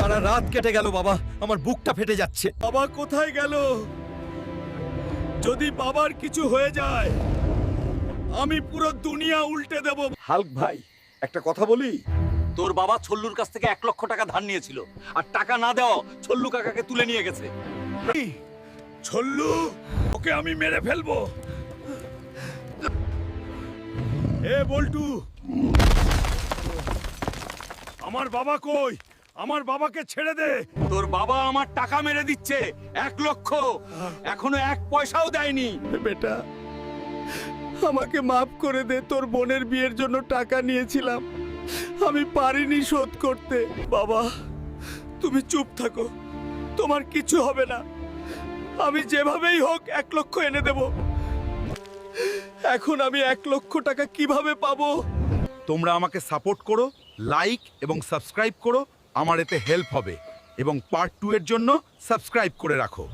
সারা রাত কেটে গেল বাবা, আমার বুকটা ফেটে যাচ্ছে। বাবা কোথায় গেল? যদি বাবার কিছু হয়ে যায় আমি পুরো দুনিয়া উল্টে দেব। হাল্ক ভাই, একটা কথা বলি। তোর বাবা ছল্লুর কাছ থেকে 1 লক্ষ টাকা ধার নিয়েছিল, আর টাকা না দেওয়া ছল্লু কাকাকে তুলে নিয়ে গেছে। ছল্লু, ওকে আমি মেরে ফেলবো। এ বল্টু, আমার বাবা কই? আমার বাবাকে ছেড়ে দে। তোর বাবা আমার টাকা মেরে দিচ্ছে 1 লক্ষ, এখনো 1 পয়সাও দেয়নি। বেটা, আমাকে মাফ করে দে। তোর বোনের বিয়ের জন্য টাকা নিয়েছিলাম, আমি পারিনি শোধ করতে। বাবা, তুমি চুপ থাকো, তোমার কিছু হবে না। আমি যেভাবেই হোক 1 লক্ষ এনে দেব। এখন আমি 1 লক্ষ টাকা কিভাবে পাবো? তোমরা আমাকে সাপোর্ট করো, লাইক এবং সাবস্ক্রাইব করো, আমার এতে হেল্প হবে। এবং পার্ট 2 এর জন্য সাবস্ক্রাইব করে রাখো।